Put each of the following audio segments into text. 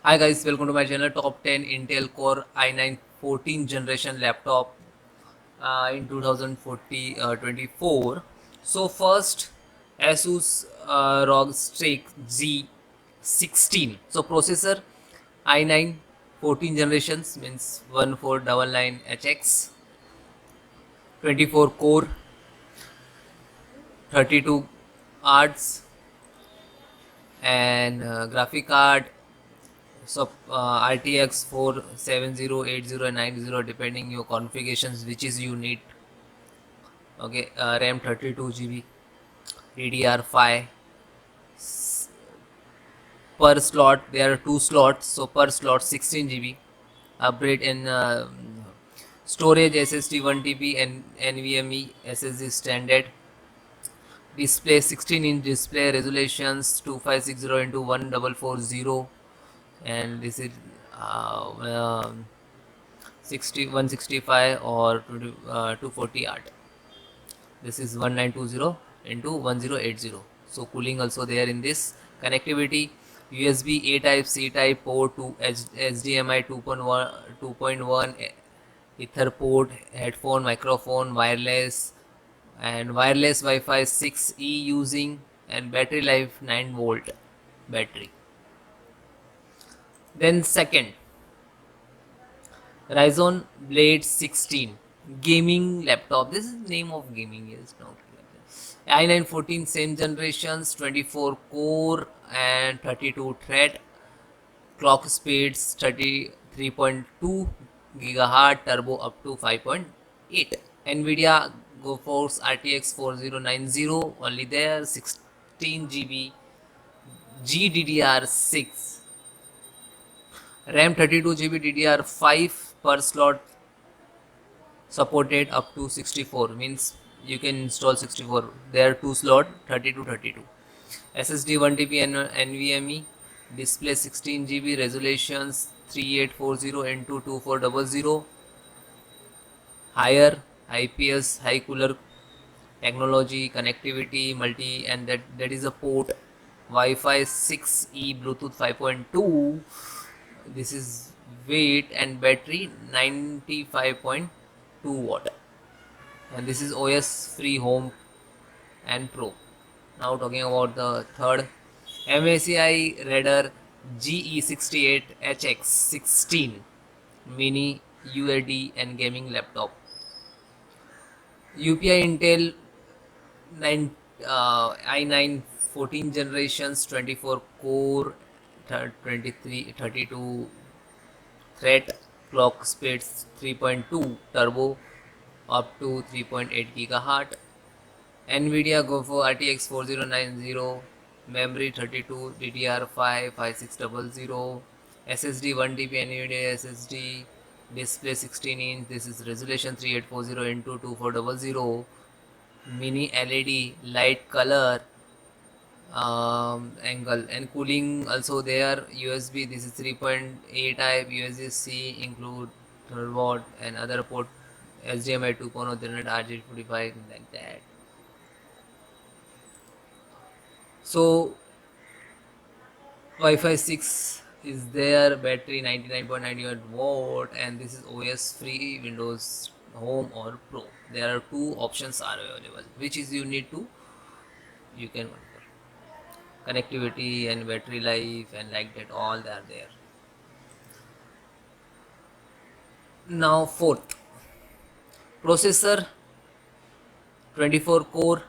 Hi guys, welcome to my channel. Top 10 Intel Core i9 14th generation laptop in 2024. So first, Asus ROG Strix Z16. So processor i9 14 generations means 1499HX, 24 core, 32 arts, and graphic card. So RTX 470, 80 and 90 depending your configurations which is you need. Okay, RAM 32 GB, DDR5 per slot. There are two slots, so per slot 16 GB. Upgrade in storage SSD 1 TB and NVMe SSD standard. Display 16-inch display, resolutions 2560 into 1440, and this is uh, um 165 or 240 art. This is 1920 into 1080. So cooling also there in this. Connectivity, USB A type, C type port to HDMI 2.1 ether port, headphone, microphone, wireless, and wireless Wi-Fi 6E using, and battery life 9 volt battery. Then second, Ryzen Blade 16 gaming laptop. This is name of gaming is not i9 14 same generations, 24 core and 32 thread. Clock speeds 33.2 gigahertz, turbo up to 5.8. Nvidia GeForce RTX 4090 only there, 16 GB GDDR6, RAM 32 GB DDR5 per slot, supported up to 64, means you can install 64. There are two slot, 32 32. SSD 1 TB and NVMe. Display 16 GB, resolutions 3840 into 2400. Higher IPS, high cooler technology, connectivity multi, and that is a port. Wi-Fi 6E, Bluetooth 5.2. This is weight and battery 95.2 watt, and this is OS free home and pro. Now talking about the third, MSCI Radar GE68HX 16 mini UAD and gaming laptop. UPI Intel 9 i9 14 generations, 24 core, 23 32 thread. Clock speeds 3.2, turbo up to 3.8 gigahertz. Nvidia GeForce RTX 4090, memory 32, DDR5 5600, SSD 1 TB Nvidia SSD, display 16-inch. This is resolution 3840 into 2400, mini LED light color, angle, and cooling also there. USB, this is 3.8 type, USB-C include 12 watt, and other port HDMI 2.0 generate RJ45 like that. So Wi-Fi 6 is there, battery 99.98 watt, and this is OS free, Windows Home or Pro. There are two options are available, which is you need to, you can go for connectivity and battery life and like that, all they are there. Now fourth, processor 24 core,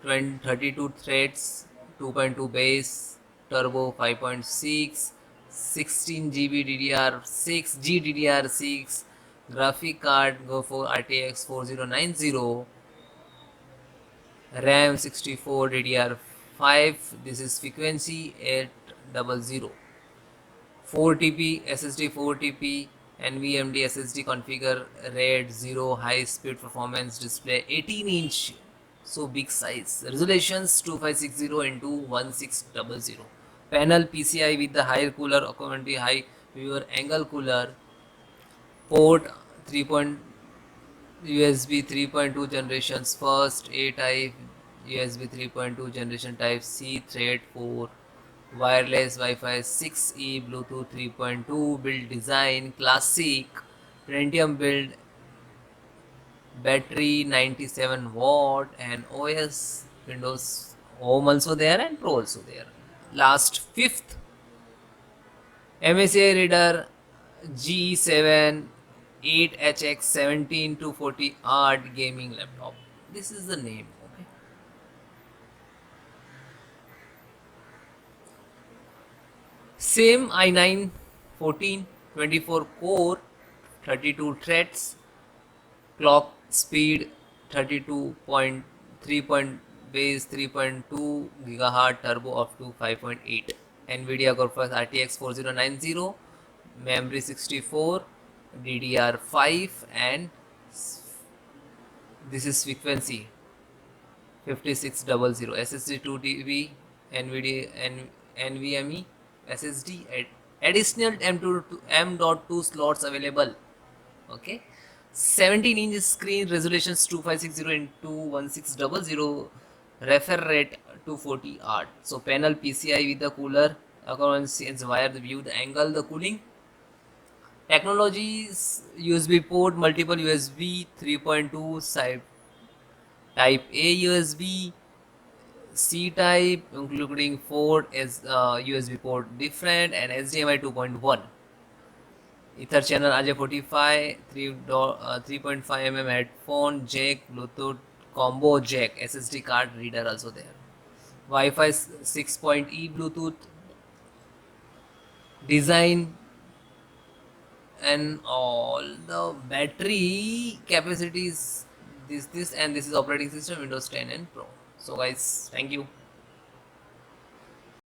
32 threads, 2.2 base, turbo 5.6, 16 GB DDR6, GDDR6, graphic card go for RTX 4090, RAM 64, DDR5. This is frequency 800, 4 TB SSD, 4 TB NVMe SSD. Configure RAID 0, high speed performance display, 18-inch, so big size. Resolutions 2560 into 1600. Panel PCI with the higher cooler, accordingly high viewer angle cooler. Port 3. USB 3.2 generations first, A type, USB 3.2 generation type C, thread 4, wireless Wi-Fi 6E, Bluetooth 3.2, build design, classic, Pentium build, battery 97 watt, and OS Windows Home also there and Pro also there. Last fifth, MSCI Reader G7 8HX 17240 Art gaming laptop. This is the name. Okay. Same i9 14 24 core, 32 threads, clock speed 32.3 base 3.2 gigahertz, turbo up to 5.8, Nvidia GeForce RTX 4090, memory 64, DDR5, and this is frequency 5600, SSD 2 TB, NVIDIA and NVMe SSD, additional M.2 slots available. Okay, 17-inch screen, resolutions 2560 into 1600, refresh rate 240 art. So panel PCI with the cooler, accordance wire, the view, the angle, the cooling. Technologies: USB port, multiple USB 3.2 side, type A USB, C type, including 4 as USB port different, and HDMI 2.1. Ether channel RJ45, 3.5 headphone jack, Bluetooth combo jack, SSD card reader also there. Wi-Fi 6.E Bluetooth design, and all the battery capacities. This and this is operating system Windows 10 and Pro. So guys, thank you.